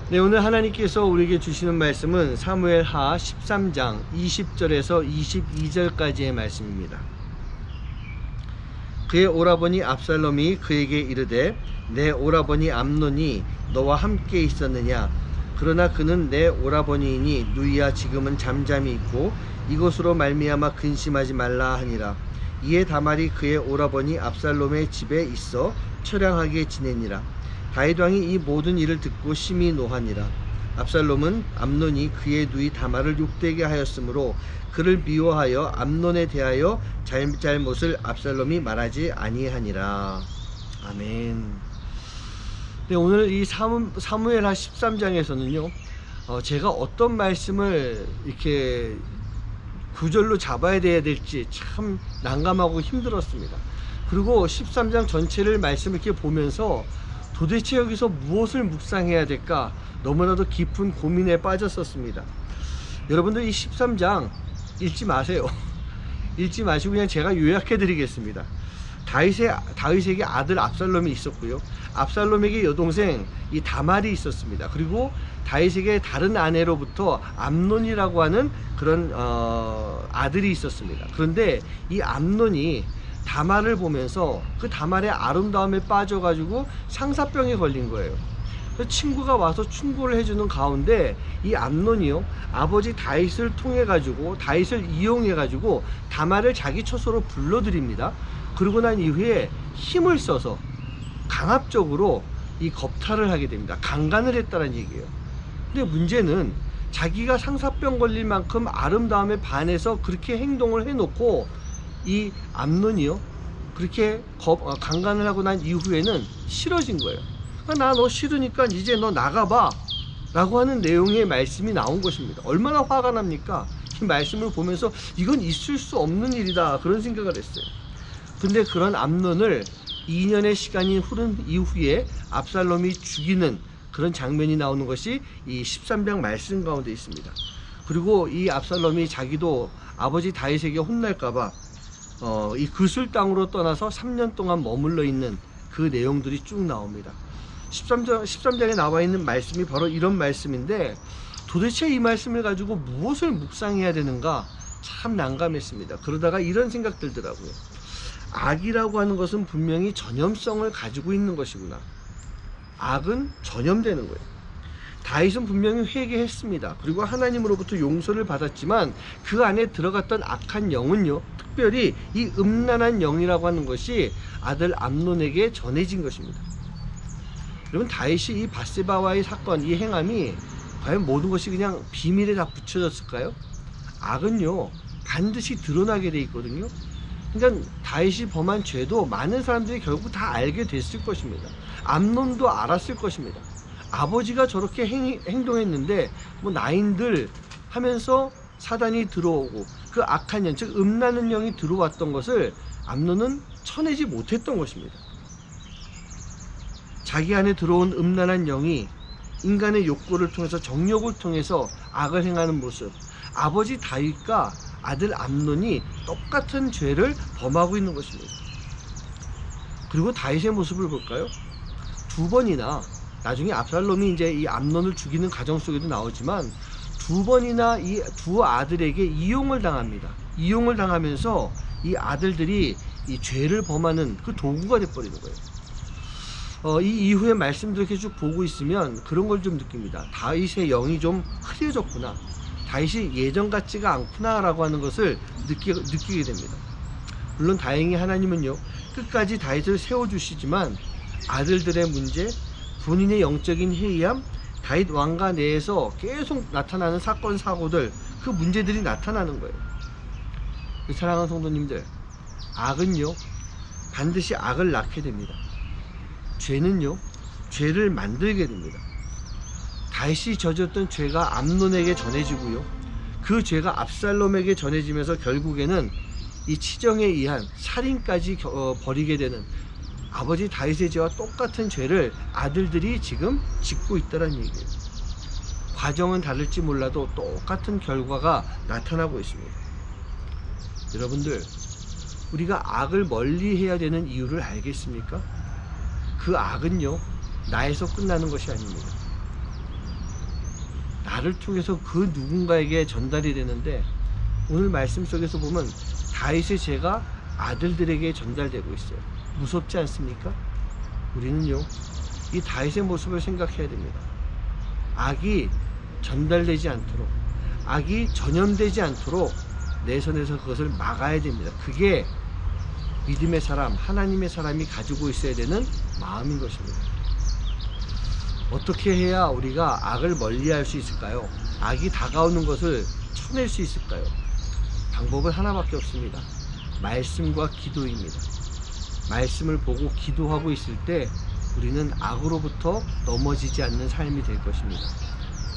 네, 오늘 하나님께서 우리에게 주시는 말씀은 사무엘하 13장 20절에서 22절까지의 말씀입니다. 그의 오라버니 압살롬이 그에게 이르되 내 오라버니 암논이 너와 함께 있었느냐? 그러나 그는 내 오라버니이니 누이야 지금은 잠잠히 있고 이것으로 말미암아 근심하지 말라 하니라. 이에 다말이 그의 오라버니 압살롬의 집에 있어 처량하게 지내니라. 다윗 왕이 이 모든 일을 듣고 심히 노하니라. 압살롬은 암논이 그의 누이 다말을 욕되게 하였으므로 그를 미워하여 암논에 대하여 잘못을 압살롬이 말하지 아니하니라. 아멘. 네, 오늘 이 사무엘하 13장에서는요 제가 어떤 말씀을 이렇게 구절로 잡아야 될지 참 난감하고 힘들었습니다. 그리고 13장 전체를 말씀을 이렇게 보면서 도대체 여기서 무엇을 묵상해야 될까 너무나도 깊은 고민에 빠졌었습니다. 여러분들 이 13장 읽지 마세요. 읽지 마시고 그냥 제가 요약해 드리겠습니다. 다윗에게 아들 압살롬이 있었고요. 압살롬에게 여동생 이 다말이 있었습니다. 그리고 다윗에게 다른 아내로부터 암논이라고 하는 그런 아들이 있었습니다. 그런데 이 암논이 다말을 보면서 그 다말의 아름다움에 빠져가지고 상사병에 걸린 거예요. 친구가 와서 충고를 해주는 가운데 이 암논이요 아버지 다윗을 통해 가지고 다윗을 이용해 가지고 다말을 자기 처소로 불러들입니다. 그러고 난 이후에 힘을 써서 강압적으로 이 겁탈을 하게 됩니다. 강간을 했다는 얘기예요. 근데 문제는 자기가 상사병 걸릴 만큼 아름다움에 반해서 그렇게 행동을 해놓고 이 암논이요 그렇게 강간을 하고 난 이후에는 싫어진 거예요. 나 너 싫으니까 이제 너 나가봐 라고 하는 내용의 말씀이 나온 것입니다. 얼마나 화가 납니까? 이 말씀을 보면서 이건 있을 수 없는 일이다 그런 생각을 했어요. 근데 그런 암논을 2년의 시간이 흐른 이후에 압살롬이 죽이는 그런 장면이 나오는 것이 이 13장 말씀 가운데 있습니다. 그리고 이 압살롬이 자기도 아버지 다윗에게 혼날까봐 이 그술 땅으로 떠나서 3년 동안 머물러 있는 그 내용들이 쭉 나옵니다. 13장에 나와 있는 말씀이 바로 이런 말씀인데 도대체 이 말씀을 가지고 무엇을 묵상해야 되는가 참 난감했습니다. 그러다가 이런 생각 들더라고요. 악이라고 하는 것은 분명히 전염성을 가지고 있는 것이구나. 악은 전염되는 거예요. 다윗은 분명히 회개했습니다. 그리고 하나님으로부터 용서를 받았지만 그 안에 들어갔던 악한 영은요 특별히 이 음란한 영이라고 하는 것이 아들 암논에게 전해진 것입니다. 여러분 다윗이 이 밧세바와의 사건 이 행함이 과연 모든 것이 그냥 비밀에 다 붙여졌을까요? 악은요 반드시 드러나게 돼 있거든요. 그러니까 다윗이 범한 죄도 많은 사람들이 결국 다 알게 됐을 것입니다. 암논도 알았을 것입니다. 아버지가 저렇게 행동했는데 뭐 나인들 하면서 사단이 들어오고 그 악한 영, 즉 음란한 영이 들어왔던 것을 암논은 쳐내지 못했던 것입니다. 자기 안에 들어온 음란한 영이 인간의 욕구를 통해서 정욕을 통해서 악을 행하는 모습, 아버지 다윗과 아들 암논이 똑같은 죄를 범하고 있는 것입니다. 그리고 다윗의 모습을 볼까요? 두 번이나 나중에 압살롬이 이제 이 암논을 죽이는 과정 속에도 나오지만 두 번이나 이 두 아들에게 이용을 당합니다. 이용을 당하면서 이 아들들이 이 죄를 범하는 그 도구가 돼버리는 거예요. 이 이후의 말씀들 이렇게 쭉 보고 있으면 그런 걸 좀 느낍니다. 다윗의 영이 좀 흐려졌구나. 다윗이 예전 같지가 않구나 라고 하는 것을 느끼게 됩니다. 물론 다행히 하나님은요 끝까지 다윗을 세워주시지만 아들들의 문제, 본인의 영적인 해이함, 다윗 왕가 내에서 계속 나타나는 사건 사고들 그 문제들이 나타나는 거예요. 사랑하는 성도님들, 악은요 반드시 악을 낳게 됩니다. 죄는요 죄를 만들게 됩니다. 다윗이 저질렀던 죄가 암논에게 전해지고요 그 죄가 압살롬에게 전해지면서 결국에는 이 치정에 의한 살인까지 벌이게 되는 아버지 다윗의 죄와 똑같은 죄를 아들들이 지금 짓고 있다는 얘기예요. 과정은 다를지 몰라도 똑같은 결과가 나타나고 있습니다. 여러분들 우리가 악을 멀리해야 되는 이유를 알겠습니까? 그 악은요 나에서 끝나는 것이 아닙니다. 나를 통해서 그 누군가에게 전달이 되는데, 오늘 말씀 속에서 보면 다윗의 죄가 아들들에게 전달되고 있어요. 무섭지 않습니까? 우리는요, 이 다윗의 모습을 생각해야 됩니다. 악이 전달되지 않도록, 악이 전염되지 않도록 내 손에서 그것을 막아야 됩니다. 그게 믿음의 사람, 하나님의 사람이 가지고 있어야 되는 마음인 것입니다. 어떻게 해야 우리가 악을 멀리할 수 있을까요? 악이 다가오는 것을 쳐낼 수 있을까요? 방법은 하나밖에 없습니다. 말씀과 기도입니다. 말씀을 보고 기도하고 있을 때 우리는 악으로부터 넘어지지 않는 삶이 될 것입니다.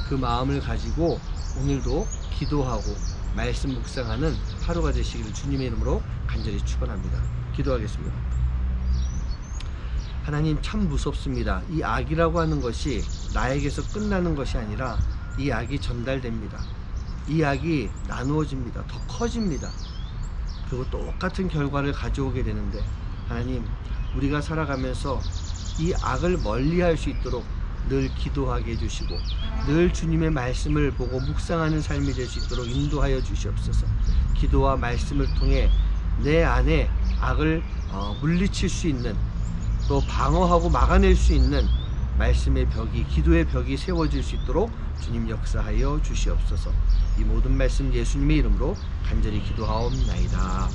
그 마음을 가지고 오늘도 기도하고 말씀 묵상하는 하루가 되시기를 주님의 이름으로 간절히 축원합니다. 기도하겠습니다. 하나님, 참 무섭습니다. 이 악이라고 하는 것이 나에게서 끝나는 것이 아니라 이 악이 전달됩니다. 이 악이 나누어집니다. 더 커집니다. 그리고 똑같은 결과를 가져오게 되는데, 하나님, 우리가 살아가면서 이 악을 멀리할 수 있도록 늘 기도하게 해주시고 늘 주님의 말씀을 보고 묵상하는 삶이 될 수 있도록 인도하여 주시옵소서. 기도와 말씀을 통해 내 안에 악을 물리칠 수 있는, 또 방어하고 막아낼 수 있는 말씀의 벽이, 기도의 벽이 세워질 수 있도록 주님 역사하여 주시옵소서. 이 모든 말씀 예수님의 이름으로 간절히 기도하옵나이다.